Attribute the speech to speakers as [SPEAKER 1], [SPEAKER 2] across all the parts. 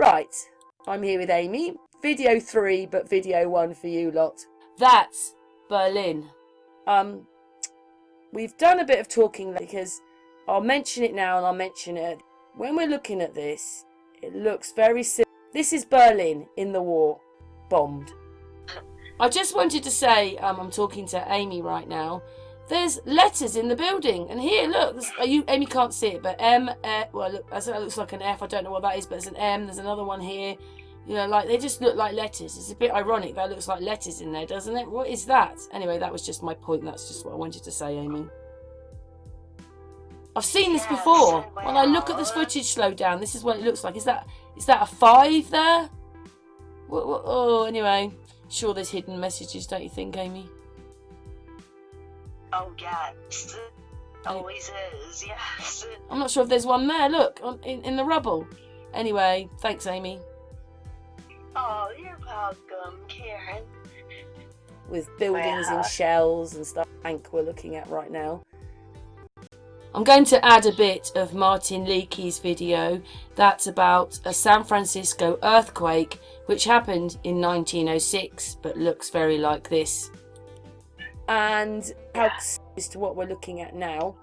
[SPEAKER 1] Right, I'm here with Amy. Video 3, but video 1 for you lot. That's Berlin. We've done a bit of talking because I'll mention it now and I'll mention it. When we're looking at this, it looks very similar. This is Berlin in the war, bombed. I just wanted to say, I'm talking to Amy right now. There's letters in the building, and here, look. Amy can't see it, but M. Well, look, that looks like an F. I don't know what that is, but there's an M. There's another one here. You know, like they just look like letters. It's a bit ironic that looks like letters in there, doesn't it? What is that? Anyway, that was just my point. That's just what I wanted to say, Amy. I've seen this before. When I look at this footage slow down, this is what it looks like. Is that a 5 there? Oh, anyway. Sure, there's hidden messages, don't you think, Amy?
[SPEAKER 2] Oh, yes. Always is, yes.
[SPEAKER 1] I'm not sure if there's one there. Look, in the rubble. Anyway, thanks, Amy.
[SPEAKER 2] Oh, you're welcome, Karen.
[SPEAKER 1] With buildings and shells and stuff. Bank we're looking at right now. I'm going to add a bit of Martin Liedtke's video. That's about a San Francisco earthquake which happened in 1906 but looks very like this. And how close to what we're looking at now.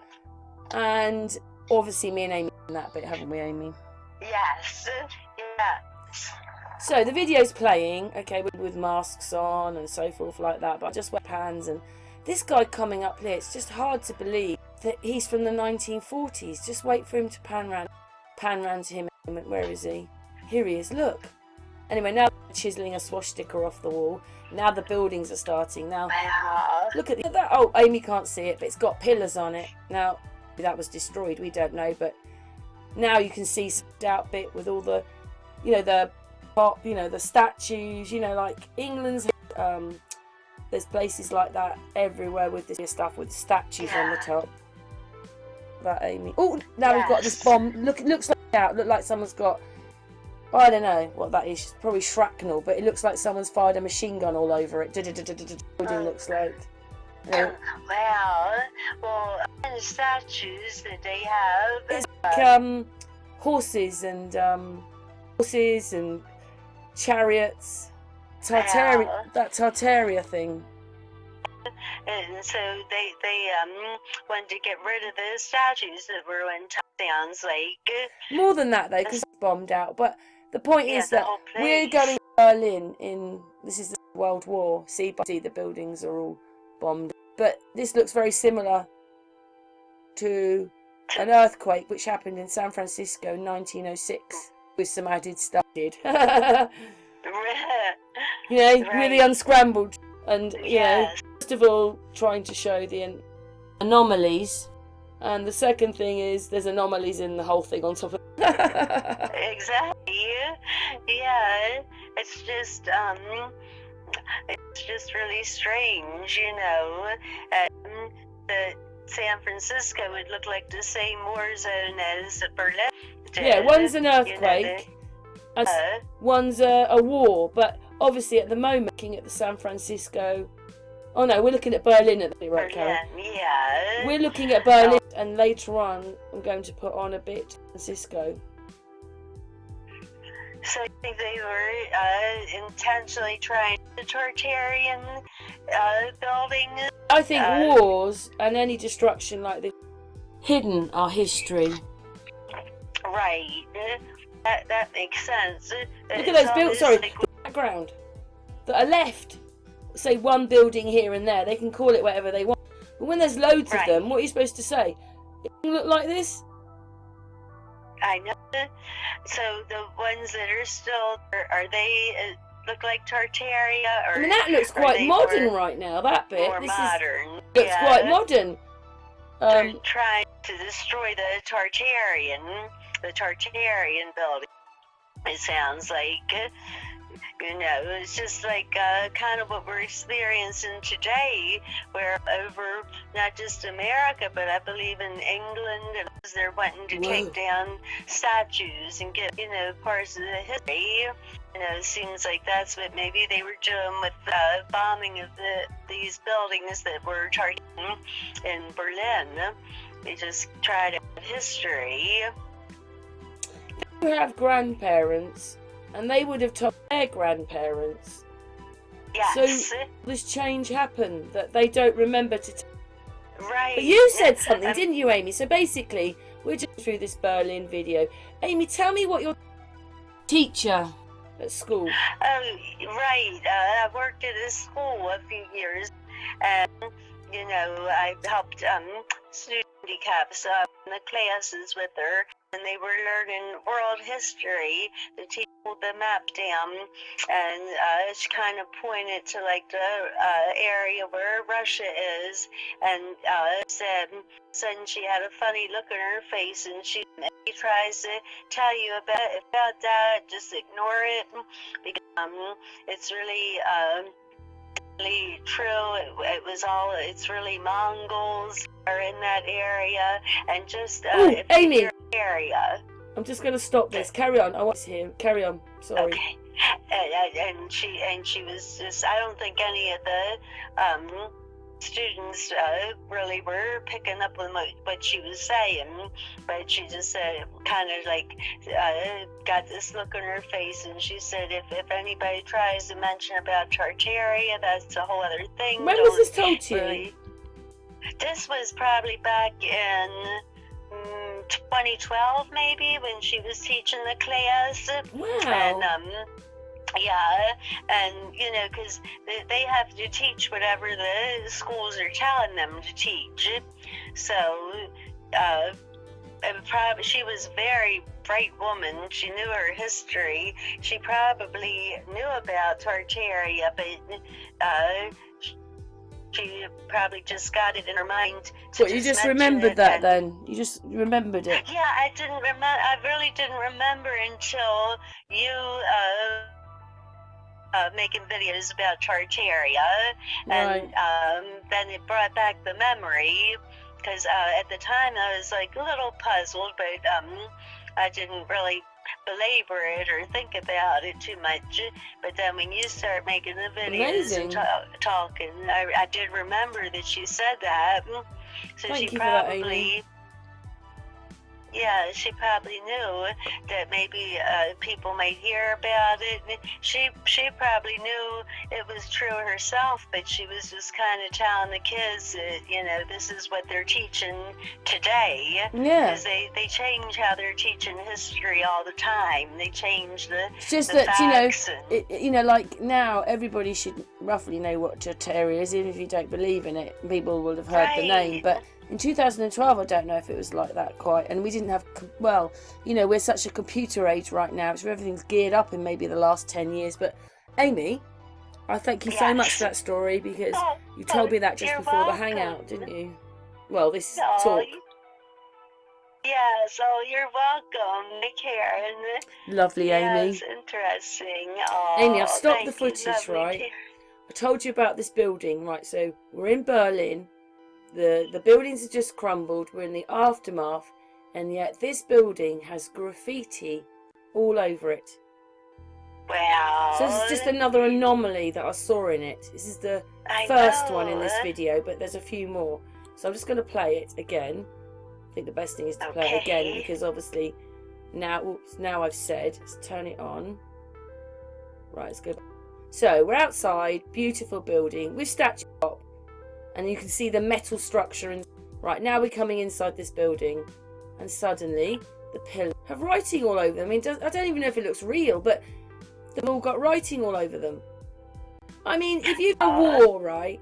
[SPEAKER 1] And obviously me and Amy in that bit, haven't we, Amy?
[SPEAKER 2] Yes, yes.
[SPEAKER 1] So the video's playing, okay, with masks on and so forth like that, but I just wear pans, and this guy coming up here, it's just hard to believe that he's from the 1940s. Just wait for him to pan round to him. Where is he? Here he is, look. Anyway, now they're chiseling a swastika off the wall. Now the buildings are starting. Now, look at that. Oh, Amy can't see it, but it's got pillars on it. Now, that was destroyed, we don't know, but now you can see some out bit with all the, you know, the pop, you know, the statues, you know, like England's, there's places like that everywhere with this stuff with statues on the top. That Amy. Oh, now we've got this bomb. Look, it looks like someone's got, I don't know what that is, probably shrapnel, but it looks like someone's fired a machine gun all over it. Building looks like.
[SPEAKER 2] Wow. Well, the statues that they have.
[SPEAKER 1] It's like horses and chariots. Tartaria, that Tartaria thing.
[SPEAKER 2] And so they wanted to get rid of the statues that were in sounds like.
[SPEAKER 1] More than that, though, because it's bombed out. But the point is that we're going to Berlin in, this is the World War. See, the buildings are all bombed. But this looks very similar to an earthquake which happened in San Francisco in 1906 with some added stuff. You know, really unscrambled. And, you know, first of all, trying to show the anomalies. And the second thing is there's anomalies in the whole thing on top of it.
[SPEAKER 2] Exactly. Yeah. It's just really strange, you know. The San Francisco would look like the same war zone as Berlin did.
[SPEAKER 1] Yeah, one's an earthquake,
[SPEAKER 2] you know,
[SPEAKER 1] one's a war, but obviously at the moment looking at the San Francisco, oh no, we're looking at Berlin at the right, Karen?
[SPEAKER 2] Yeah.
[SPEAKER 1] We're looking at Berlin, and later on I'm going to put on a bit San Francisco.
[SPEAKER 2] So I think they were intentionally trying the Tartarian building.
[SPEAKER 1] I think wars and any destruction like this hidden our history.
[SPEAKER 2] Right. That makes sense.
[SPEAKER 1] Look at those buildings. Sorry, the background that are left. Say one building here and there. They can call it whatever they want. But when there's loads of them, what are you supposed to say? It can look like this.
[SPEAKER 2] I know. So the ones that are still, are they look like Tartaria? Or,
[SPEAKER 1] I mean, that looks quite modern right now, that bit.
[SPEAKER 2] More modern.
[SPEAKER 1] Looks quite modern.
[SPEAKER 2] They're trying to destroy the Tartarian building. It sounds like, you know, it's just like kind of what we're experiencing today, where over not just America, but I believe in England, and they're wanting to take down statues and get, you know, parts of the history. You know, it seems like that's what maybe they were doing with the bombing of these buildings that were targeted in Berlin. They just try to have history.
[SPEAKER 1] We have grandparents and they would have told their grandparents.
[SPEAKER 2] Yes.
[SPEAKER 1] So this change happened that they don't remember to
[SPEAKER 2] Right.
[SPEAKER 1] But you said something, didn't you, Amy? So basically, we're just through this Berlin video. Amy, tell me what your teacher at school.
[SPEAKER 2] Oh, right. I worked at a school a few years, and I helped student handicaps in the classes with her, and they were learning world history to teach the map down, and she kind of pointed to like the area where Russia is, and said she had a funny look on her face, and she tries to tell you about that, just ignore it, because it's really true. It's really Mongols are in that area, and just
[SPEAKER 1] Amy,
[SPEAKER 2] area.
[SPEAKER 1] I'm just going to stop this. Carry on. I want to hear. Carry on. Sorry.
[SPEAKER 2] Okay. And she was just. I don't think any of the students really were picking up on what she was saying, but she just kind of like got this look on her face, and she said, if anybody tries to mention about Tartaria, that's a whole other thing.
[SPEAKER 1] When was this told to you?
[SPEAKER 2] This was probably back in 2012, maybe, when she was teaching the class.
[SPEAKER 1] Wow.
[SPEAKER 2] And yeah, and because they have to teach whatever the schools are telling them to teach. So probably she was a very bright woman. She knew her history. She probably knew about Tartaria, but she probably just got it in her mind.
[SPEAKER 1] What, you just remembered that then? You just remembered it?
[SPEAKER 2] Yeah, I didn't remember. I really didn't remember until you making videos about Tartaria, and then it brought back the memory, because at the time I was like a little puzzled, but I didn't really belabor it or think about it too much. But then when you start making the videos and talking, I did remember that she said that. So
[SPEAKER 1] Thank
[SPEAKER 2] she
[SPEAKER 1] you for that,
[SPEAKER 2] probably
[SPEAKER 1] Amy.
[SPEAKER 2] Yeah, she probably knew that maybe people might hear about it. She probably knew it was true herself, but she was just kind of telling the kids that, this is what they're teaching today.
[SPEAKER 1] Yeah.
[SPEAKER 2] Because they change how they're teaching history all the time. They change the
[SPEAKER 1] It's just
[SPEAKER 2] the
[SPEAKER 1] that,
[SPEAKER 2] facts
[SPEAKER 1] like now everybody should roughly know what Tartaria is, even if you don't believe in it. People will have heard the name, but in 2012, I don't know if it was like that quite. And we didn't have, we're such a computer age right now, so everything's geared up in maybe the last 10 years. But Amy, I thank you so much for that story, because you told me that just before the hangout, didn't you? Well, this talk.
[SPEAKER 2] Yes, you're welcome. Take care.
[SPEAKER 1] Lovely, Amy.
[SPEAKER 2] Yes, interesting.
[SPEAKER 1] Amy, I've stopped the footage, right? I told you about this building, right? So we're in Berlin. The buildings have just crumbled. We're in the aftermath, and yet this building has graffiti all over it.
[SPEAKER 2] Wow.
[SPEAKER 1] So this is just another anomaly that I saw in it. This is the first one in this video, but there's a few more. So I'm just going to play it again. I think the best thing is to play it again, because obviously now I've said, let's turn it on. Right, let's go back. So we're outside, beautiful building with statue top. And you can see the metal structure. And right now we're coming inside this building, and suddenly the pillars have writing all over them. I mean, I don't even know if it looks real, but they've all got writing all over them. I mean, if you've got a war, right?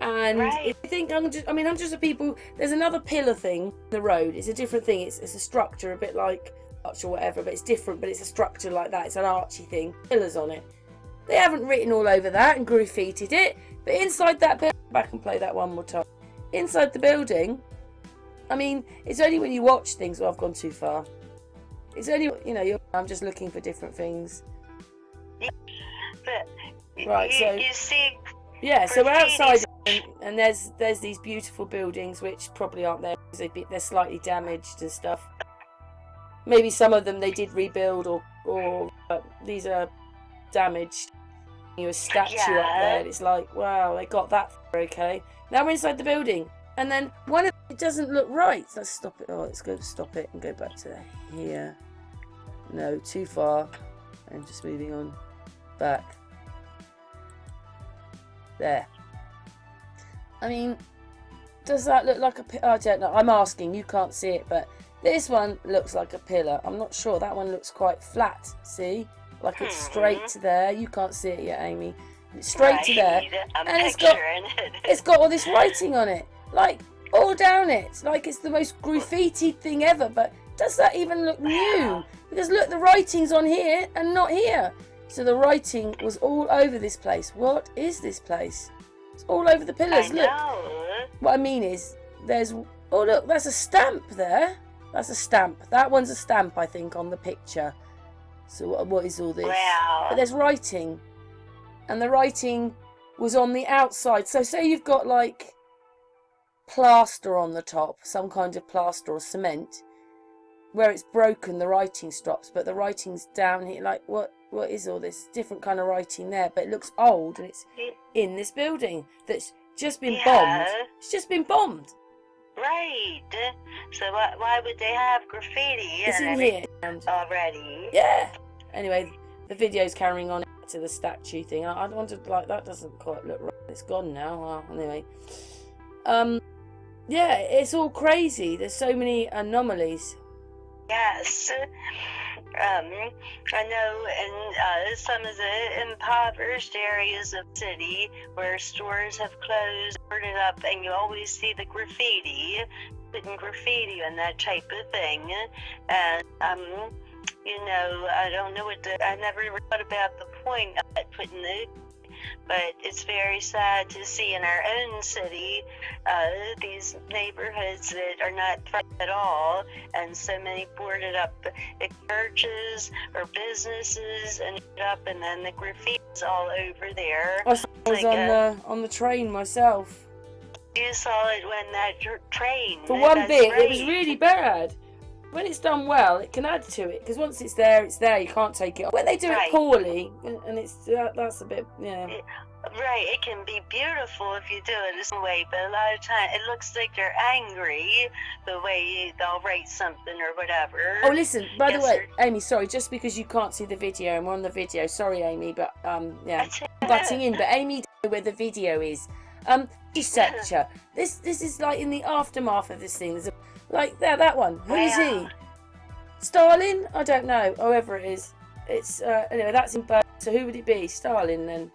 [SPEAKER 1] And if you think hundreds of people, there's another pillar thing in the road. It's a different thing. It's a structure, a bit like arch or whatever, but it's different. But it's a structure like that. It's an archy thing, pillars on it. They haven't written all over that and graffitied it, but inside that building, back and play that one more time. Inside the building, I mean, it's only when you watch things where I've gone too far. It's only, I'm just looking for different things. Right, so
[SPEAKER 2] you see,
[SPEAKER 1] so we're outside, and there's these beautiful buildings which probably aren't there because they're slightly damaged and stuff. Maybe some of them they did rebuild, or these are damaged. A statue up there, and it's like, wow, they got that okay. Now we're inside the building, and then it doesn't look right. Let's stop it. Let's go stop it and go back to here. No, too far. And just moving on. Back. There. I mean, does that look like a... I don't know. I'm asking. You can't see it, but this one looks like a pillar. I'm not sure. That one looks quite flat. See? Like it's straight to there. You can't see it yet, Amy. It's straight to there.
[SPEAKER 2] I'm
[SPEAKER 1] and it's got all this writing on it. Like, all down it. Like it's the most graffiti thing ever. But does that even look new? Because look, the writing's on here and not here. So the writing was all over this place. What is this place? It's all over the pillars. Look. What I mean is, there's... Oh, look, there's a stamp there. That's a stamp. That one's a stamp, I think, on the picture. So what is all this?
[SPEAKER 2] Wow.
[SPEAKER 1] But there's writing. And the writing was on the outside. So say you've got, like, plaster on the top. Some kind of plaster or cement. Where it's broken, the writing stops. But the writing's down here. Like, what is all this? Different kind of writing there. But it looks old. And it's in this building that's just been bombed. It's just been bombed.
[SPEAKER 2] Right. So why would they have graffiti
[SPEAKER 1] It's in here
[SPEAKER 2] already?
[SPEAKER 1] Yeah. Anyway, the video's carrying on to the statue thing. I wondered, like, that doesn't quite look right. It's gone now. Well, anyway. Yeah, it's all crazy. There's so many anomalies.
[SPEAKER 2] Yes. I know in some of the impoverished areas of the city where stores have closed, boarded up, and you always see the graffiti, putting graffiti and that type of thing. And, you know, I don't know I never thought about the point of it, putting the... But it's very sad to see in our own city these neighborhoods that are not threatened at all, and so many boarded up churches or businesses and then the graffiti's all over there.
[SPEAKER 1] I was on the train myself.
[SPEAKER 2] You saw it when that train.
[SPEAKER 1] For one bit, it was really bad. When it's done well, it can add to it, because once it's there, you can't take it off. When they do it poorly, and that's a bit, yeah.
[SPEAKER 2] Right, it can be beautiful if you do it this way, but a lot of times it looks like they're angry the way they'll write something or whatever.
[SPEAKER 1] Oh, listen, by the way, Amy, sorry, just because you can't see the video and we're on the video, sorry, Amy, but, yeah, I'm butting in, but Amy doesn't know where the video is. Researcher, this is like in the aftermath of this thing. There's like that one. Who is he? Stalin? I don't know. However it is. It's anyway. That's in Berlin. So who would it be? Stalin then?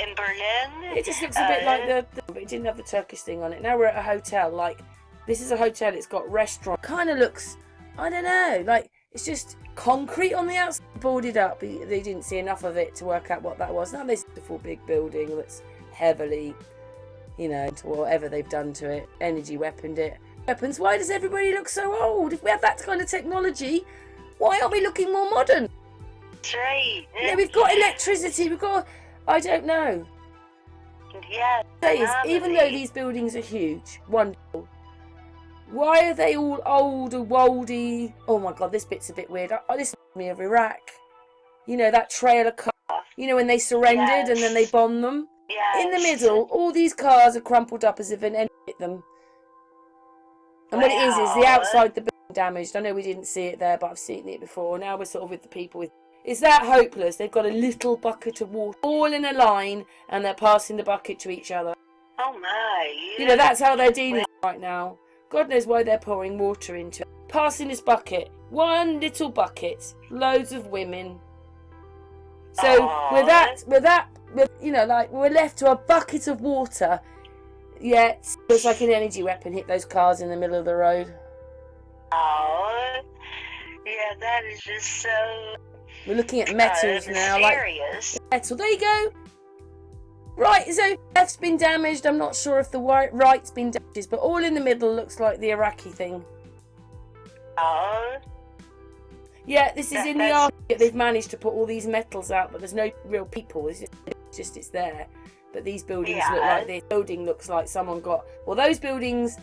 [SPEAKER 2] In Berlin.
[SPEAKER 1] It just looks a bit like but it didn't have the Turkish thing on it. Now we're at a hotel. Like this is a hotel. It's got restaurant. Kind of looks. I don't know. Like it's just concrete on the outside, boarded up. They didn't see enough of it to work out what that was. Now there's a beautiful big building that's heavily, you know, to whatever they've done to it, energy weaponed it. Weapons, why does everybody look so old? If we have that kind of technology, why aren't we looking more modern?
[SPEAKER 2] That's right.
[SPEAKER 1] Yeah, we've got electricity, we've got, I don't know.
[SPEAKER 2] Yeah.
[SPEAKER 1] Even though these buildings are huge, wonderful, why are they all old and woldy? Oh my God, this bit's a bit weird. This reminds me of Iraq. You know, that trail of cars, you know, when they surrendered and then they bombed them?
[SPEAKER 2] Yes.
[SPEAKER 1] In the middle, all these cars are crumpled up as if an enemy hit them. And what it is the outside the building damaged. I know we didn't see it there, but I've seen it before. Now we're sort of with the people with... Is that hopeless? They've got a little bucket of water all in a line and they're passing the bucket to each other.
[SPEAKER 2] Oh my.
[SPEAKER 1] You know, that's how they're dealing right now. God knows why they're pouring water into it. Passing this bucket. One little bucket. Loads of women. So with you know, like we're left to a bucket of water, yet it's like an energy weapon hit those cars in the middle of the road.
[SPEAKER 2] Oh, yeah, that is just so.
[SPEAKER 1] We're looking at metals now,
[SPEAKER 2] serious.
[SPEAKER 1] Like metal. There you go. Right, so left's been damaged. I'm not sure if the right's been damaged, but all in the middle looks like the Iraqi thing.
[SPEAKER 2] Oh.
[SPEAKER 1] Yeah, this is in the arctic. They've managed to put all these metals out, but there's no real people. It's there. But these buildings look like this. Building looks like someone got... Well, those buildings...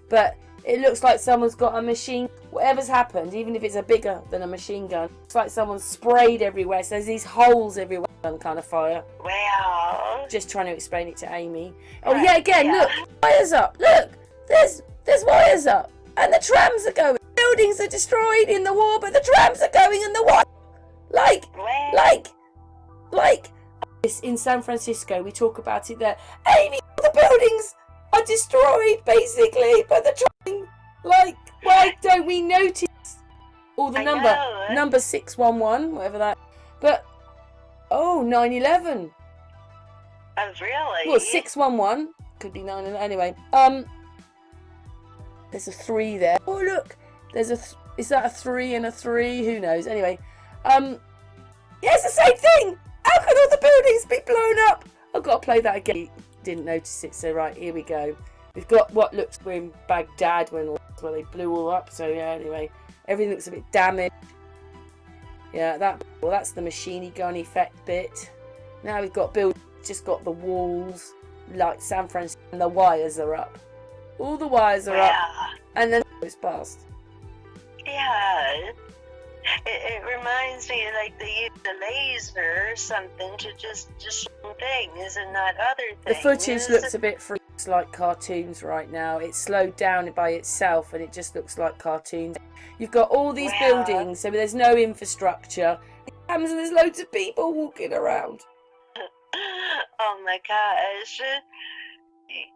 [SPEAKER 1] But it looks like someone's got a machine... Whatever's happened, even if it's a bigger than a machine gun, it's like someone's sprayed everywhere. So there's these holes everywhere on kind of fire.
[SPEAKER 2] Wow.
[SPEAKER 1] Just trying to explain it to Amy. Oh, yeah, again, look. Wires up. Look. There's wires up. And the trams are going. buildings are destroyed in the war, but the trams are going in the war. Like, this in San Francisco, we talk about it there. Amy, all the buildings are destroyed, basically, but the tram, like, why don't we notice all the number 611, whatever that, but, 9/11.
[SPEAKER 2] Oh, really?
[SPEAKER 1] Well, 611, could be 9, anyway, there's a 3 there. Oh, look, there's is that a 3 and a 3? Who knows? Anyway, yeah, it's the same thing. How can all the buildings be blown up? I've got to play that again. Didn't notice it, so right, here we go. We've got what looks like in Baghdad where they blew all up. So yeah, anyway, everything looks a bit damaged. Yeah, that's the machine gun effect bit. Now we've got just got the walls like San Francisco, and the wires are up. All the wires are up, and then it's past.
[SPEAKER 2] Yeah. It reminds me like they use a laser or something to just things and not other things.
[SPEAKER 1] The footage looks a bit like cartoons right now. It's slowed down by itself and it just looks like cartoons. You've got all these buildings, so there's no infrastructure. And there's loads of people walking around.
[SPEAKER 2] Oh my gosh.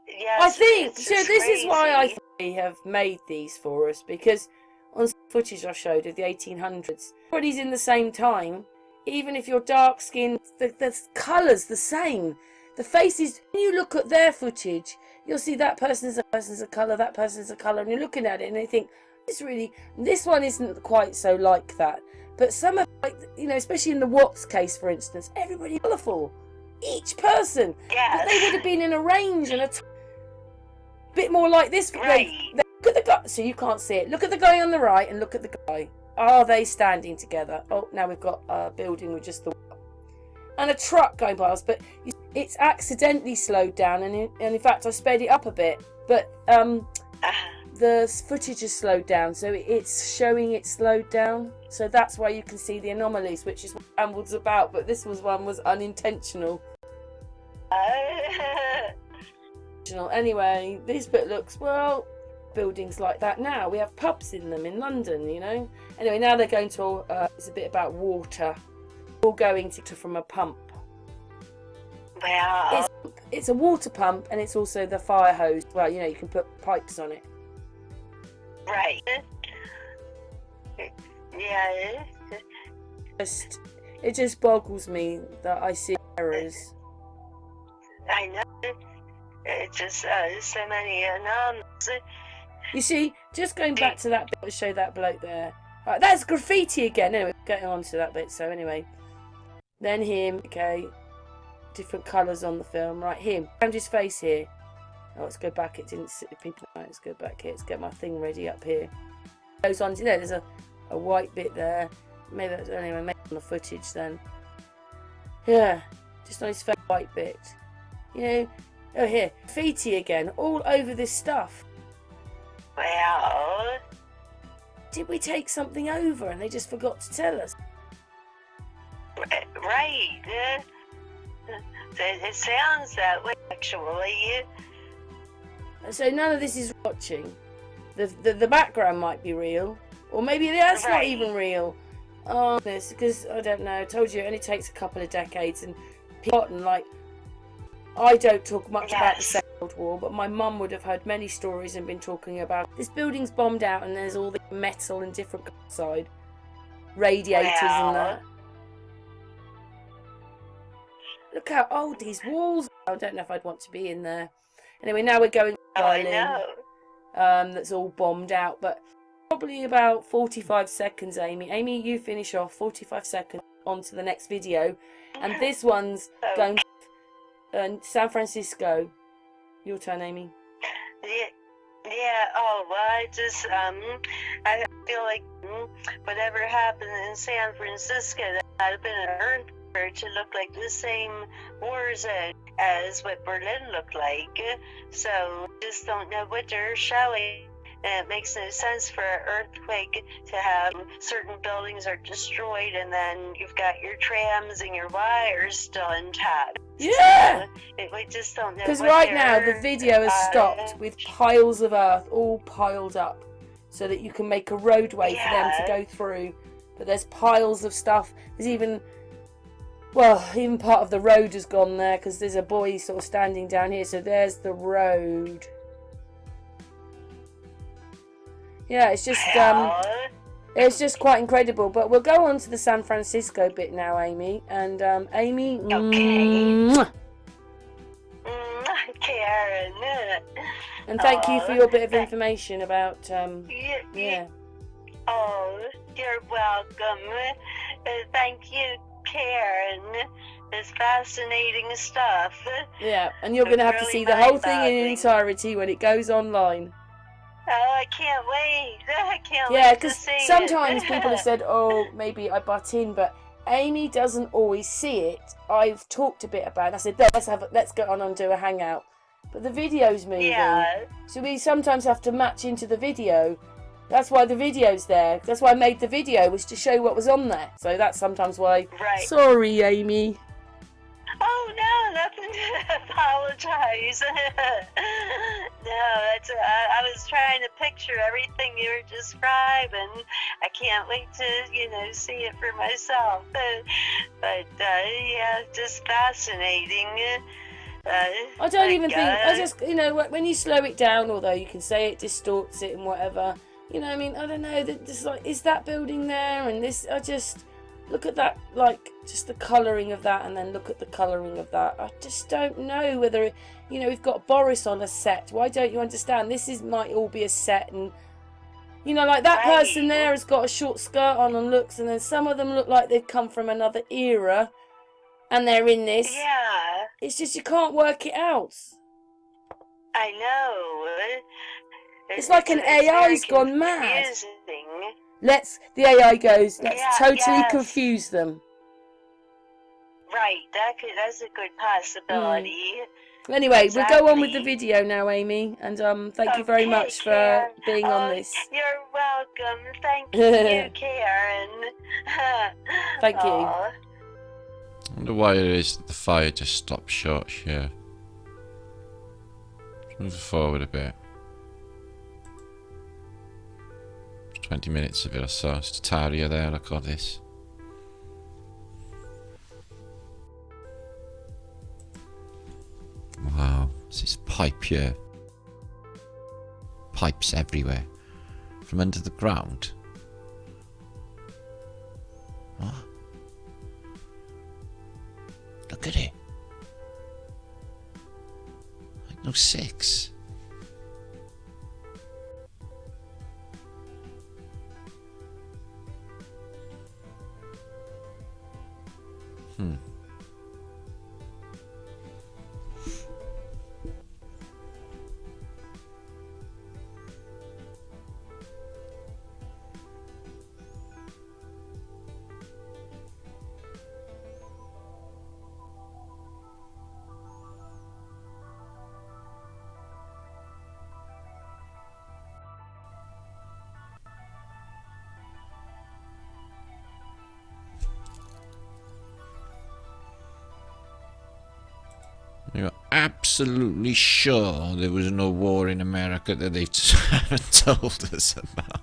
[SPEAKER 2] Yes,
[SPEAKER 1] I think, so this
[SPEAKER 2] crazy.
[SPEAKER 1] is why I think they have made these for us, because on footage I showed of the 1800s, everybody's in the same time. Even if you're dark skinned, the colour's the same. The faces, when you look at their footage, you'll see that person's a colour, that person's a colour, and you're looking at it and you think, this one isn't quite so like that. But some of, like, you know, especially in the Watts case, for instance, everybody's colourful. Each person.
[SPEAKER 2] Yes.
[SPEAKER 1] But they would have been in a range and a bit more like this.
[SPEAKER 2] Right.
[SPEAKER 1] Look at the guy, so you can't see it. Look at the guy on the right and look at the guy. Are they standing together? Oh, now we've got a building with just the and a truck going past, but it's accidentally slowed down, and in fact I sped it up a bit, but the footage is slowed down, so it's showing it slowed down. So that's why you can see the anomalies, which is what Ramble's about. But this one was unintentional. Anyway, this bit looks, well, buildings like that now. We have pubs in them in London, you know. Anyway, now they're going to, it's a bit about water. All going to from a pump.
[SPEAKER 2] Wow.
[SPEAKER 1] It's a water pump, and it's also the fire hose. Well, you know, you can put pipes on it.
[SPEAKER 2] Right. Yeah.
[SPEAKER 1] It just boggles me that I see errors.
[SPEAKER 2] I know. It's just so many anomalies.
[SPEAKER 1] You see, just going back to that bit to show that bloke there. Right, that's graffiti again. Anyway, getting on to that bit. So anyway, then him. Okay, different colours on the film. Right, him. Around his face here. Oh, let's go back. It didn't sit the people. Right, let's go back here. Let's get my thing ready up here. Goes on. You know, there's a white bit there. Maybe that's anyway. Maybe on the footage then. Yeah, just on his face, white bit. You know. Oh, here, graffiti again, all over this stuff.
[SPEAKER 2] Wow.
[SPEAKER 1] Did we take something over and they just forgot to tell us?
[SPEAKER 2] Right. It sounds that way, actually.
[SPEAKER 1] So none of this is watching. The background might be real, or maybe that's not even real. Oh, this, because I don't know. I told you it only takes a couple of decades, and like. I don't talk much about the Second World War, but my mum would have heard many stories and been talking about this building's bombed out and there's all the metal and different side radiators and that. Look how old these walls are. I don't know if I'd want to be in there. Anyway, now we're going to Berlin. That's all bombed out, but probably about 45 seconds, Amy. Amy, you finish off 45 seconds on to the next video, and this one's going to San Francisco. Your turn, Amy.
[SPEAKER 2] Yeah. Oh, well, I feel like whatever happened in San Francisco, that might have been an earthquake to look like the same war zone as what Berlin looked like. So just don't know what they're showing. And it makes no sense for an earthquake to have certain buildings are destroyed and then you've got your trams and your wires still intact.
[SPEAKER 1] Yeah!
[SPEAKER 2] So we just don't know.
[SPEAKER 1] Because right now the video has stopped with piles of earth all piled up. so that you can make a roadway for them to go through. But there's piles of stuff. There's even, well, even part of the road has gone there because there's a boy sort of standing down here. So there's the road. Yeah, it's just quite incredible. But we'll go on to the San Francisco bit now, Amy. And Amy,
[SPEAKER 2] okay. Karen.
[SPEAKER 1] And thank you for your bit of information about yeah.
[SPEAKER 2] Oh, you're welcome. Thank you, Karen. It's fascinating stuff.
[SPEAKER 1] Yeah, and you're going to have to see the whole thing in entirety when it goes online.
[SPEAKER 2] Oh, I can't wait. I can't
[SPEAKER 1] yeah,
[SPEAKER 2] wait to see it.
[SPEAKER 1] Yeah, because sometimes people have said, oh, maybe I butt in, but Amy doesn't always see it. I've talked a bit about it. I said, let's go on and do a hangout. But the video's moving. Yeah. So we sometimes have to match into the video. That's why the video's there. That's why I made the video, was to show what was on there. So that's sometimes why. Right. Sorry, Amy.
[SPEAKER 2] Oh, no, nothing to apologize. No, I was trying to picture everything you were describing. I can't wait to, see it for myself. But yeah, just fascinating.
[SPEAKER 1] I don't even think, I just, when you slow it down, although you can say it distorts it and whatever, I don't know, just like, is that building there? And this, I just look at that, like, just the colouring of that, and then look at the colouring of that. I just don't know whether, we've got Boris on a set. Why don't you understand? This might all be a set, and, like that person there has got a short skirt on and looks, and then some of them look like they've come from another era. And they're in this. Yeah. It's just you can't work it out.
[SPEAKER 2] I know.
[SPEAKER 1] It's like an AI's gone mad. The AI goes, let's totally confuse them.
[SPEAKER 2] Right, that's a good possibility.
[SPEAKER 1] Anyway, we'll go on with the video now, Amy. And thank you very much for being on this.
[SPEAKER 2] You're welcome. Thank you, Karen.
[SPEAKER 1] Thank you.
[SPEAKER 3] I wonder why it is that the fire just stopped short here. Let's move forward a bit. 20 minutes of it or so. It's Tartaria there, look at this. Wow, it's this pipe here. Pipes everywhere. From under the ground. What? Look at it. Like no 6. You're absolutely sure there was no war in America that they haven't told us about?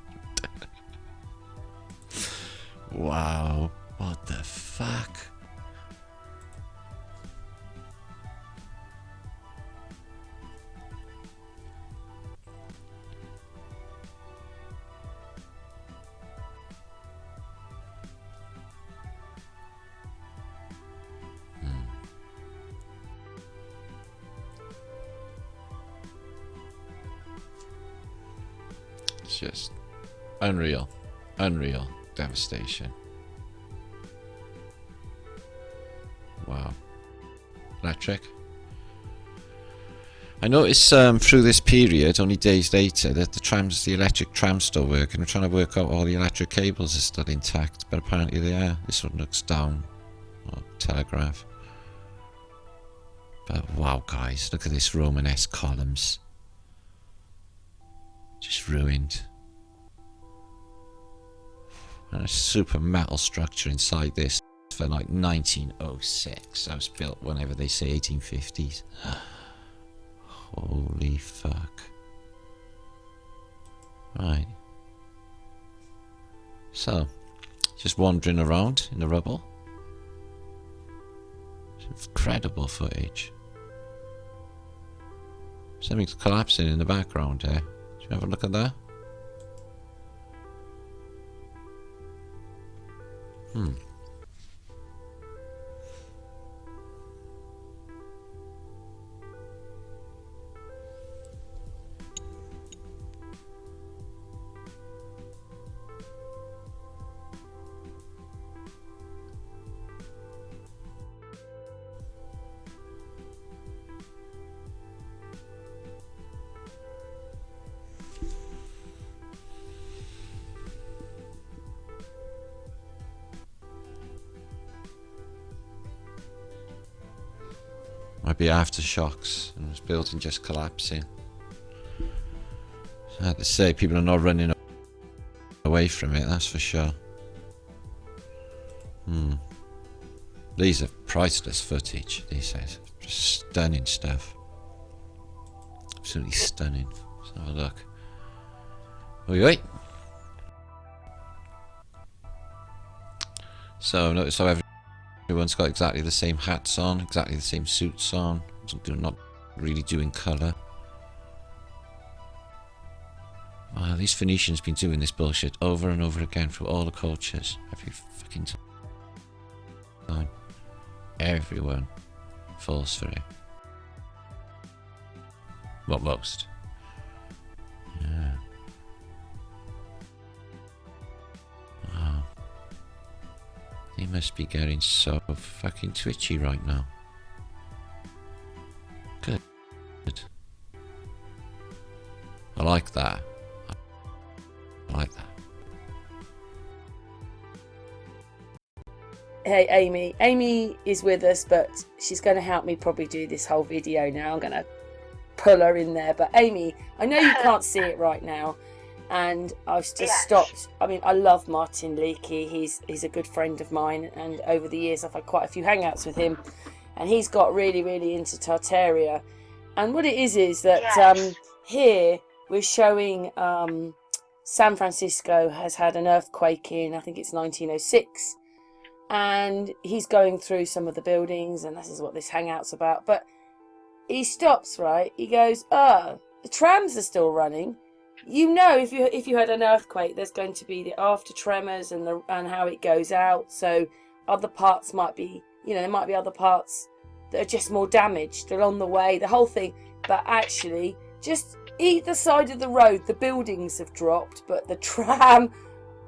[SPEAKER 3] Wow, what the fuck? It's just unreal, unreal devastation. Wow. Electric. I noticed through this period, only days later, that the electric trams still work, and I'm trying to work out all the electric cables are still intact, but apparently they are. This one looks down. Oh, telegraph. But wow, guys, look at this Romanesque columns. Just ruined. And a super metal structure inside this for like 1906. That was built whenever they say 1850s. Holy fuck. Right. So, just wandering around in the rubble. Incredible footage. Something's collapsing in the background there. Do you have a look at that? Might be aftershocks and this building just collapsing. So I have to say, people are not running away from it, that's for sure. These are priceless footage, these days. Just stunning stuff. Absolutely stunning. Let's have a look. Oi. So notice how everyone's got exactly the same hats on, exactly the same suits on. They're not really doing colour. Wow, these Phoenicians been doing this bullshit over and over again through all the cultures. Every fucking time. Everyone falls for it. Well, most. Yeah. Wow. They must be getting so fucking twitchy right now. Good. I like that. I like that.
[SPEAKER 1] Hey Amy. Amy is with us, but she's going to help me probably do this whole video now. I'm going to pull her in there. But Amy, I know you can't see it right now, and I've just stopped. I mean, I love Martin Liedtke. He's a good friend of mine, and over the years I've had quite a few hangouts with him, and he's got really into Tartaria. And what it is that here we're showing San Francisco has had an earthquake in, I think it's 1906. And he's going through some of the buildings, and this is what this hangout's about. But he stops, right? He goes, the trams are still running. You know, if you had an earthquake, there's going to be the after tremors and how it goes out. So other parts might be, there might be other parts that are just more damaged along the way, the whole thing. But actually, just either side of the road, the buildings have dropped, but the tram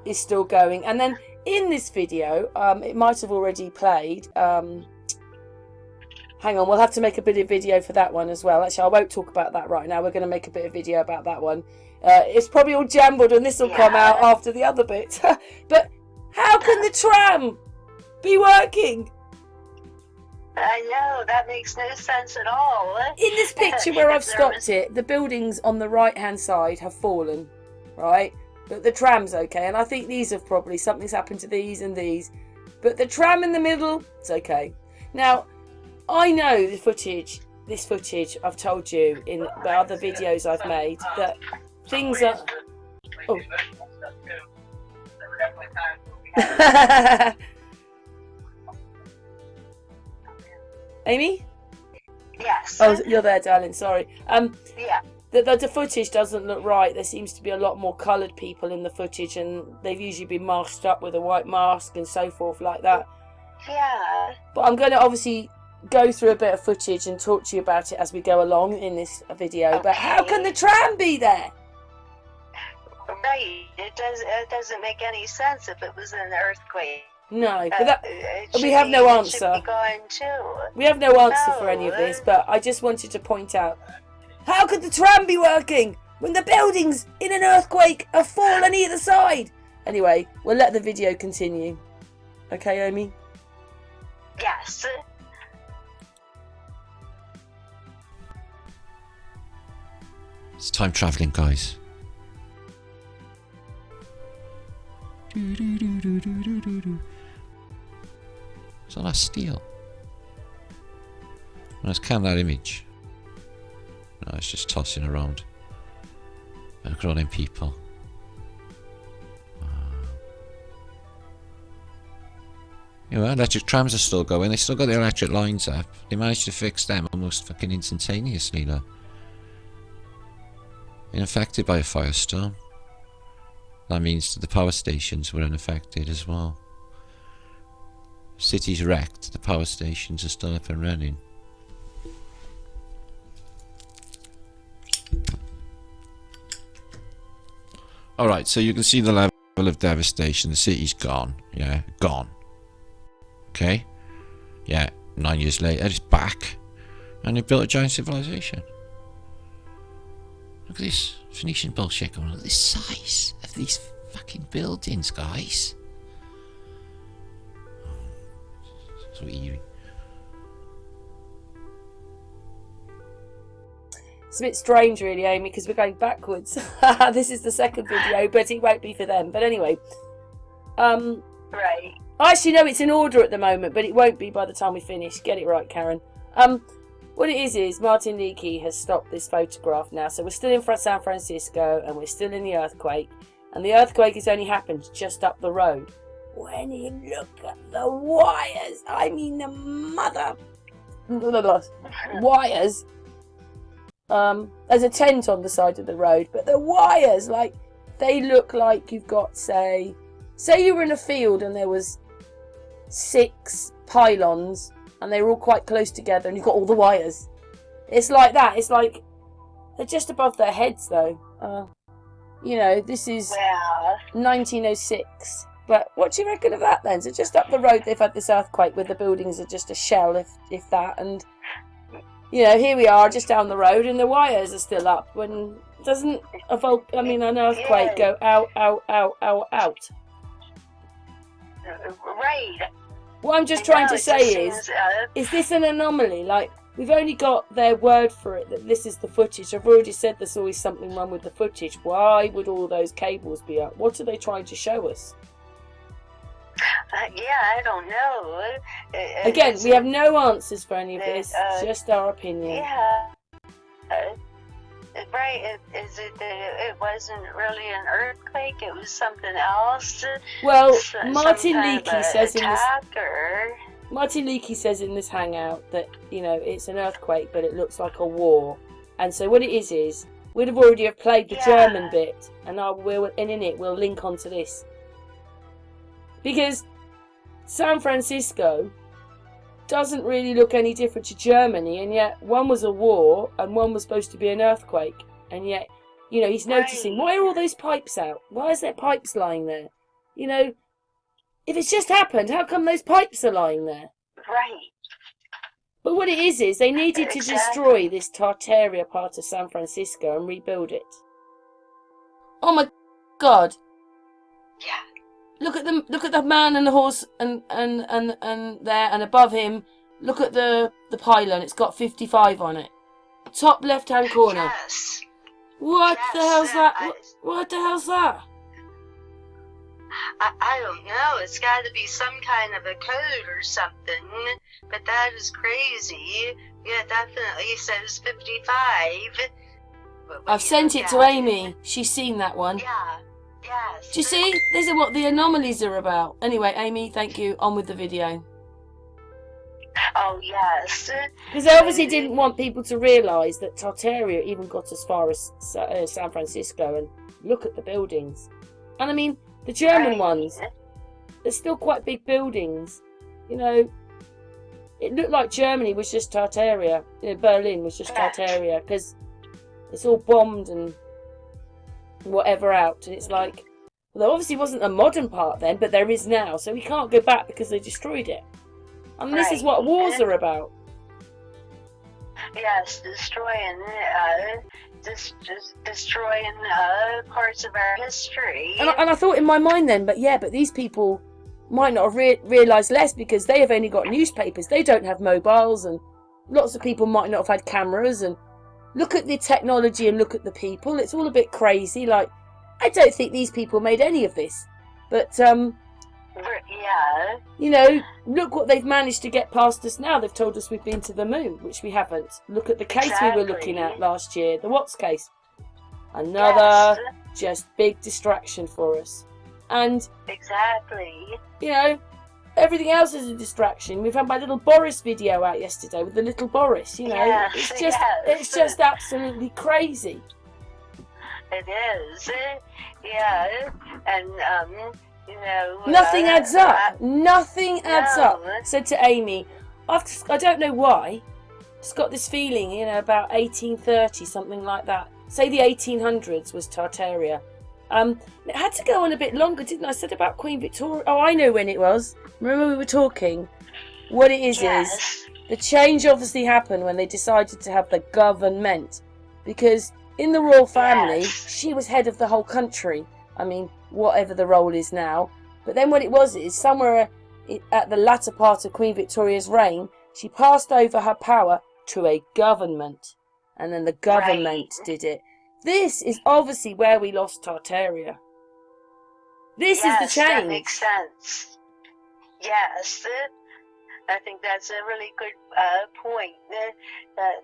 [SPEAKER 1] is still going. And then in this video, it might have already played. Hang on, we'll have to make a bit of video for that one as well. Actually, I won't talk about that right now. We're going to make a bit of video about that one. It's probably all jumbled, and this will come out after the other bit. But how can the tram be working?
[SPEAKER 2] I know, that makes no sense at all.
[SPEAKER 1] In this picture where I've stopped it, the buildings on the right-hand side have fallen, right? But the tram's okay, and I think these have probably, something's happened to these and these. But the tram in the middle, it's okay. Now, I know this footage, I've told you in the other videos I've made, that things are... Oh. Amy?
[SPEAKER 2] Yes.
[SPEAKER 1] Oh, you're there, darling, sorry.
[SPEAKER 2] Yeah.
[SPEAKER 1] The footage doesn't look right. There seems to be a lot more coloured people in the footage, and they've usually been masked up with a white mask and so forth like that.
[SPEAKER 2] Yeah.
[SPEAKER 1] But I'm going to obviously go through a bit of footage and talk to you about it as we go along in this video. Okay. But how can the tram be there?
[SPEAKER 2] Right. It doesn't make any sense if it was an earthquake.
[SPEAKER 1] No, but we have no answer. We have no answer for any of this, but I just wanted to point out, how could the tram be working when the buildings in an earthquake have fallen either side? Anyway, we'll let the video continue. Okay, Amy?
[SPEAKER 2] Yes.
[SPEAKER 3] It's time travelling, guys. Is all that steel? Let's scan that image. No, it's just tossing around. Look at all them people. You know, electric trams are still going. They still got the electric lines up. They managed to fix them almost fucking instantaneously, look. Unaffected by a firestorm. That means the power stations were unaffected as well. Cities wrecked, the power stations are still up and running. Alright, so you can see the level of devastation. The city's gone. Yeah, gone. Okay? Yeah, 9 years later, it's back. And they built a giant civilization. Look at this Phoenician bullshit going on. Look at the size of these fucking buildings, guys. So eerie.
[SPEAKER 1] It's a bit strange, really, Amy, because we're going backwards. This is the second video, but it won't be for them. But anyway,
[SPEAKER 2] Right.
[SPEAKER 1] actually, no, it's in order at the moment, but it won't be by the time we finish. Get it right, Karen. What it is Martin Liedtke has stopped this photograph now. So we're still in San Francisco, and we're still in the earthquake. And the earthquake has only happened just up the road. When you look at the wires, I mean the mother wires. There's a tent on the side of the road, but the wires, like, they look like you've got, say you were in a field and there was 6 pylons and they were all quite close together and you've got all the wires. It's like that. It's like they're just above their heads, though. You know, this is 1906. But what do you reckon of that then? So just up the road they've had this earthquake where the buildings are just a shell, if that, and you know, here we are just down the road and the wires are still up. When doesn't an earthquake go out, out, out, out, out?
[SPEAKER 2] Right.
[SPEAKER 1] What I'm just trying to say is this an anomaly? Like, we've only got their word for it that this is the footage. I've already said there's always something wrong with the footage. Why would all those cables be up? What are they trying to show us?
[SPEAKER 2] I don't know.
[SPEAKER 1] Again, we have no answers for any of this, just our opinion.
[SPEAKER 2] Yeah. Right. Is it that it wasn't really an earthquake? It was something else?
[SPEAKER 1] Well, Martin Liedtke says in this hangout that, you know, it's an earthquake, but it looks like a war. And so what it is we'd have already have played the German bit, and in it we'll link onto this. Because San Francisco doesn't really look any different to Germany, and yet one was a war and one was supposed to be an earthquake. And yet, you know, he's noticing, why are all those pipes out? Why is there pipes lying there? You know, if it's just happened, how come those pipes are lying there?
[SPEAKER 2] Right.
[SPEAKER 1] But what it is they needed to destroy this Tartaria part of San Francisco and rebuild it. Oh my God.
[SPEAKER 2] Yeah.
[SPEAKER 1] Look at the man and the horse and there, and above him, look at the pylon. It's got 55 on it. Top left hand corner.
[SPEAKER 2] Yes.
[SPEAKER 1] What the hell's that? What the hell's that?
[SPEAKER 2] I don't know. It's got to be some kind of a code or something. But that is crazy. Yeah, definitely says 55.
[SPEAKER 1] I've sent it to Amy. She's seen that one.
[SPEAKER 2] Yeah. Yes.
[SPEAKER 1] Do you see? These are what the anomalies are about. Anyway, Amy, thank you. On with the video.
[SPEAKER 2] Oh, yes.
[SPEAKER 1] Because they obviously didn't want people to realise that Tartaria even got as far as San Francisco, and look at the buildings. And I mean, the German ones, they're still quite big buildings. You know, it looked like Germany was just Tartaria. You know, Berlin was just Tartaria, because it's all bombed and whatever out, and it's like, well, there obviously wasn't a modern part then, but there is now, so we can't go back because they destroyed it. And this is what wars are about.
[SPEAKER 2] Yes, destroying parts of our history.
[SPEAKER 1] And I thought in my mind then, but these people might not have realised less, because they have only got newspapers. They don't have mobiles, and lots of people might not have had cameras. And look at the technology and look at the people. It's all a bit crazy. Like, I don't think these people made any of this. But, you know, look what they've managed to get past us now. They've told us we've been to the moon, which we haven't. Look at the case we were looking at last year, the Watts case. Another just big distraction for us. And, you know, everything else is a distraction. We've had my little Boris video out yesterday with the little Boris, you know.
[SPEAKER 2] Yes,
[SPEAKER 1] it's just absolutely crazy.
[SPEAKER 2] It is. Yeah. And, you know...
[SPEAKER 1] Nothing adds up. Nothing adds up. Said to Amy, I don't know why, just got this feeling, you know, about 1830, something like that. Say the 1800s was Tartaria. It had to go on a bit longer, didn't I? I said about Queen Victoria. Oh, I know when it was. Remember we were talking? What it is the change obviously happened when they decided to have the government. Because in the royal family, she was head of the whole country. I mean, whatever the role is now. But then what it was is somewhere at the latter part of Queen Victoria's reign, she passed over her power to a government. And then the government did it. This is obviously where we lost Tartaria. This is the change.
[SPEAKER 2] That makes sense. Yes. I think that's a really good point.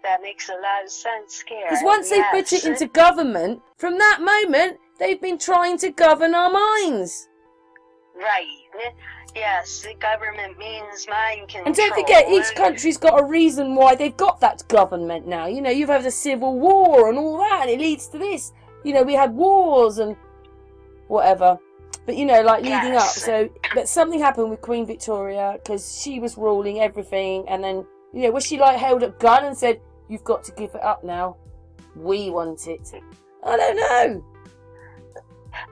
[SPEAKER 2] That makes a lot of sense, Karen.
[SPEAKER 1] Because once they put it into government, from that moment, they've been trying to govern our minds.
[SPEAKER 2] Right. Yes, the government means mind control.
[SPEAKER 1] And don't forget, each country's got a reason why they've got that government now. You know, you've had a civil war and all that, and it leads to this. You know, we had wars and whatever. But, you know, like leading up. So, but something happened with Queen Victoria because she was ruling everything. And then, you know, was she like held up gun and said, you've got to give it up now? We want it. I don't know.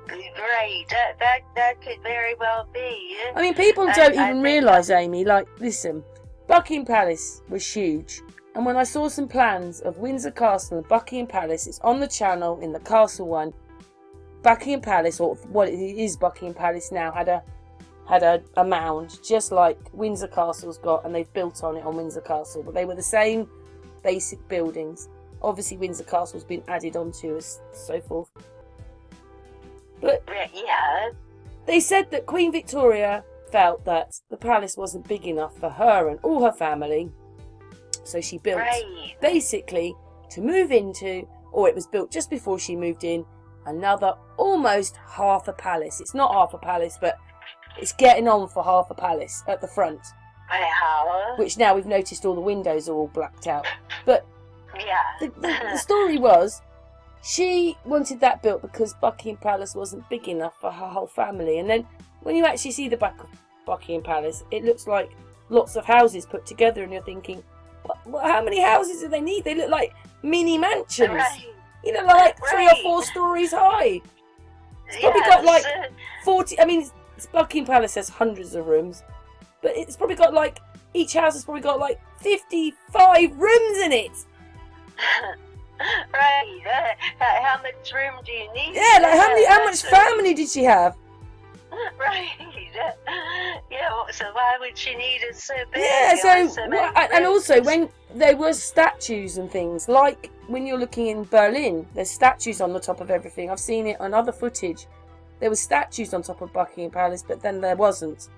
[SPEAKER 2] Right, that could very well be.
[SPEAKER 1] I mean, people don't even realise, Amy, like, listen, Buckingham Palace was huge. And when I saw some plans of Windsor Castle and Buckingham Palace, it's on the channel in the Castle one. Buckingham Palace, or what it is Buckingham Palace now, had a mound, just like Windsor Castle's got, and they've built on it on Windsor Castle. But they were the same basic buildings. Obviously, Windsor Castle's been added onto as so forth. But they said that Queen Victoria felt that the palace wasn't big enough for her and all her family. So she built basically to move into, or it was built just before she moved in, another almost half a palace. It's not half a palace, but it's getting on for half a palace at the front. Which now we've noticed all the windows are all blacked out. But the story was, she wanted that built because Buckingham Palace wasn't big enough for her whole family. And then when you actually see the back of Buckingham Palace, it looks like lots of houses put together, and you're thinking, how many houses do they need? They look like mini mansions. You know, like 3 or 4 stories high. It's probably got like 40, I mean, Buckingham Palace has hundreds of rooms, but it's probably got like, each house has probably got like 55 rooms in it.
[SPEAKER 2] Right. How much room do you need?
[SPEAKER 1] Yeah, like how much family did she have?
[SPEAKER 2] Right. Yeah. So why would she need it so big?
[SPEAKER 1] Yeah. So and also when there were statues and things, like when you're looking in Berlin, there's statues on the top of everything. I've seen it on other footage. There were statues on top of Buckingham Palace, but then there wasn't.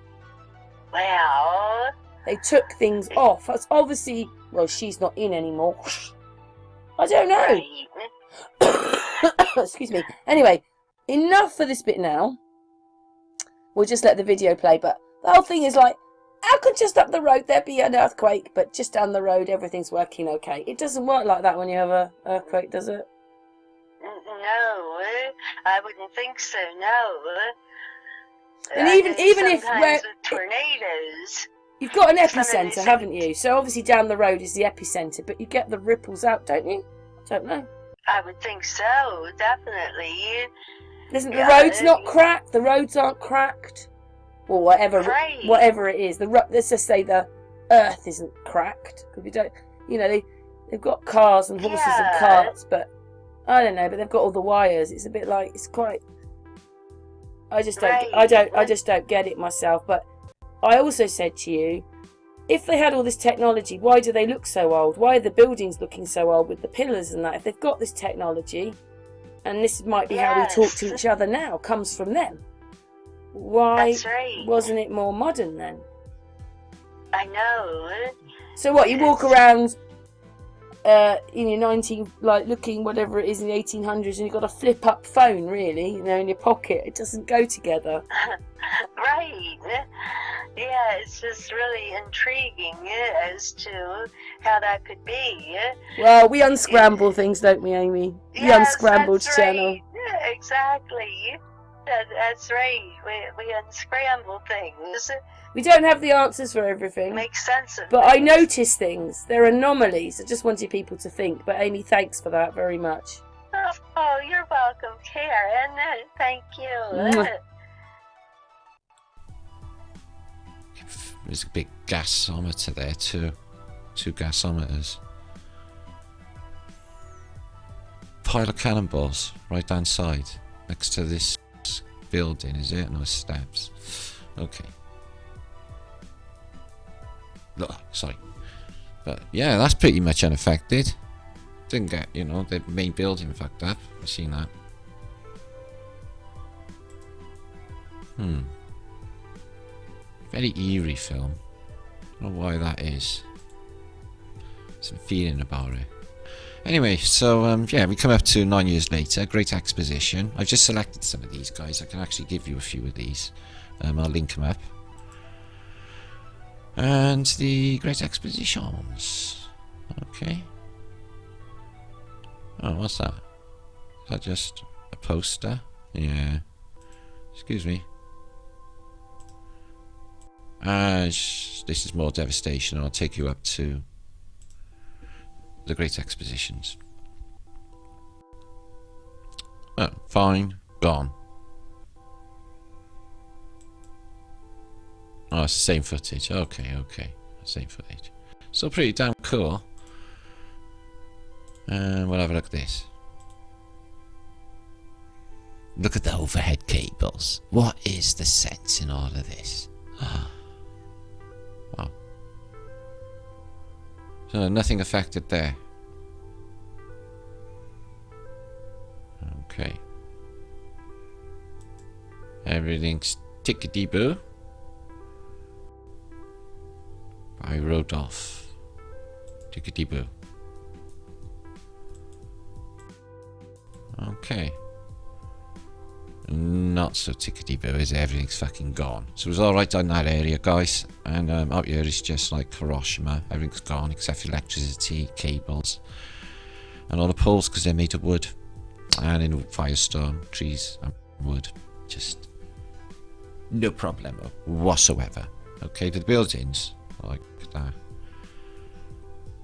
[SPEAKER 2] Well,
[SPEAKER 1] they took things off. That's obviously, well, she's not in anymore. I don't know. Excuse me. Anyway, enough for this bit now. We'll just let the video play. But the whole thing is like, how could just up the road there be an earthquake, but just down the road everything's working okay? It doesn't work like that when you have an earthquake, does it?
[SPEAKER 2] No, I wouldn't think so. No.
[SPEAKER 1] And even if
[SPEAKER 2] with tornadoes.
[SPEAKER 1] You've got an epicentre, haven't you? So obviously down the road is the epicentre, but you get the ripples out, don't you? Don't know.
[SPEAKER 2] I would think so, definitely.
[SPEAKER 1] Isn't the roads not cracked? The roads aren't cracked, or whatever. Whatever it is, let's just say the earth isn't cracked, because we don't. You know, they've got cars and horses and carts, but I don't know. But they've got all the wires. It's a bit like, it's quite. I just don't get it myself, but. I also said to you, if they had all this technology, why do they look so old? Why are the buildings looking so old with the pillars and that? If they've got this technology, and this might be how we talk to each other now, comes from them. Why wasn't it more modern then?
[SPEAKER 2] I know.
[SPEAKER 1] So what, you walk around in your 19, like looking whatever it is in the 1800s, and you've got a flip-up phone, really, you know, in your pocket. It doesn't go together.
[SPEAKER 2] Right. Yeah, it's just really intriguing as to how that could be.
[SPEAKER 1] Well, we unscramble things, don't we, Amy? The
[SPEAKER 2] Yes,
[SPEAKER 1] Unscrambled
[SPEAKER 2] that's
[SPEAKER 1] channel.
[SPEAKER 2] right. Yeah, exactly. That's right. We unscramble things.
[SPEAKER 1] We don't have the answers for everything.
[SPEAKER 2] Makes sense of
[SPEAKER 1] But I
[SPEAKER 2] things.
[SPEAKER 1] notice things. They're anomalies. I just wanted people to think. But Amy, thanks for that very much.
[SPEAKER 2] Oh, you're welcome, Karen. Thank you.
[SPEAKER 1] Mwah.
[SPEAKER 3] There's a big gasometer there too. 2 gasometers. Pile of cannonballs right hand side next to this building, is it? No steps. Okay. Look, sorry. But yeah, that's pretty much unaffected. Didn't get, the main building fucked up. I've seen that. Very eerie film. Don't know why that is. Some feeling about it. Anyway, so yeah, we come up to 9 years later. Great Exposition. I've just selected some of these guys. I can actually give you a few of these. I'll link them up. And the Great Expositions. Okay. Oh, what's that? Is that just a poster? Yeah. Excuse me. This is more devastation. I'll take you up to the Great Expositions. Oh, fine. Gone. Oh, it's the same footage. Okay. Same footage. Still pretty damn cool. And we'll have a look at this. Look at the overhead cables. What is the sense in all of this? Wow. So nothing affected there. Okay. Everything's tickety-boo. By Rodolph. Tickety-boo. Okay. Not so tickety-boo, is it? Everything's fucking gone. So it was alright down that area, guys. And out here it's just like Hiroshima. Everything's gone except for electricity, cables, and all the poles because they're made of wood. And in a firestorm, trees and wood. Just no problem whatsoever. Okay, the buildings, like that.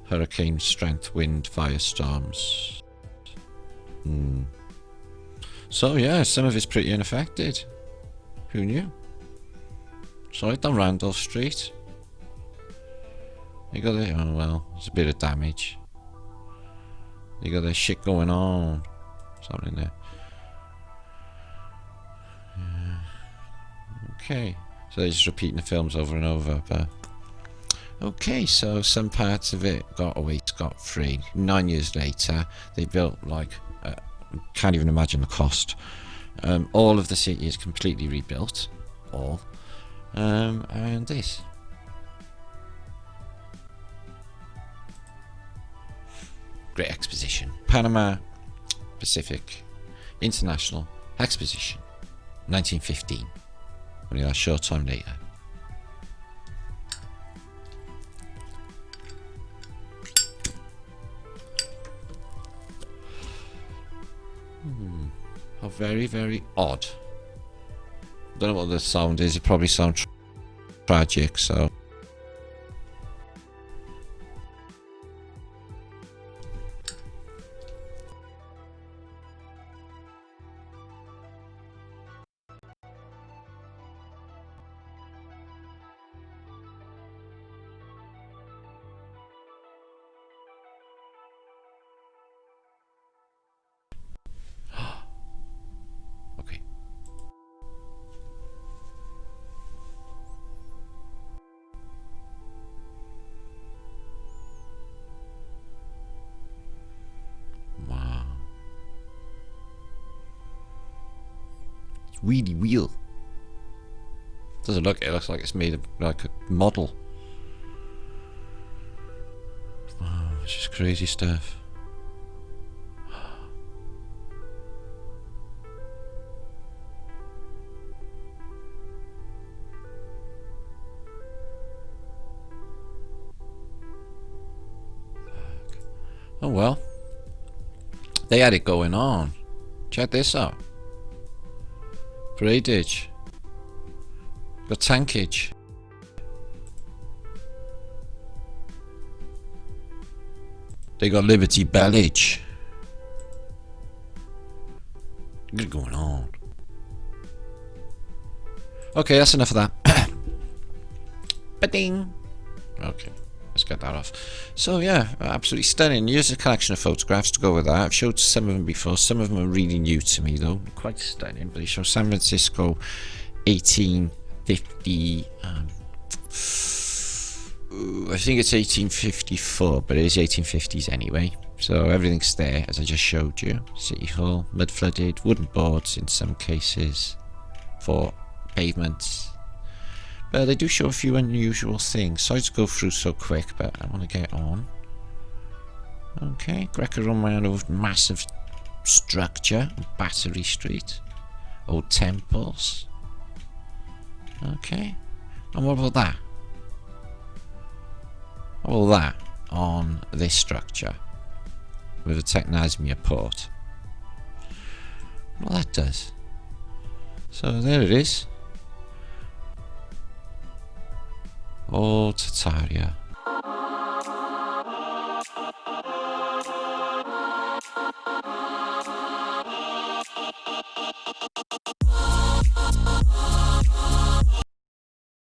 [SPEAKER 3] Hurricane strength wind, firestorms. So yeah, some of it's pretty unaffected. Who knew? So right down Randolph Street. You got the, oh well, there's a bit of damage. You got that shit going on. Something there. Yeah. Okay. So they're just repeating the films over and over, but okay, so some parts of it got away scot-free. 9 years later, they built like can't even imagine the cost. All of the city is completely rebuilt. All. And this. Great Exposition. Panama Pacific International Exposition. 1915. Only a short time later. How very, very odd. Don't know what the sound is. It probably sounds tragic, so. Okay. Wow. It's really real. Doesn't look, it looks like it's made of like a model. Wow, it's just crazy stuff. Oh well. They had it going on. Check this out. Braidage. Got tankage. They got Liberty Bellage. What's going on? Okay, that's enough of that. Ba-ding. Okay, let's get that off. So yeah, absolutely stunning. Here's a collection of photographs to go with that. I've showed some of them before. Some of them are really new to me though. Quite stunning. But they show San Francisco 1850. I think it's 1854, but it is 1850s anyway. So everything's there as I just showed you. City Hall, mud flooded, wooden boards in some cases for pavements. But they do show a few unusual things. Sorry to go through so quick, but I want to get on. Okay, Greco-Roman massive structure, Battery Street, old temples. Okay, and what about that? All that on this structure with a Technasmia port. Well, that does. So there it is. Oh, Tartaria.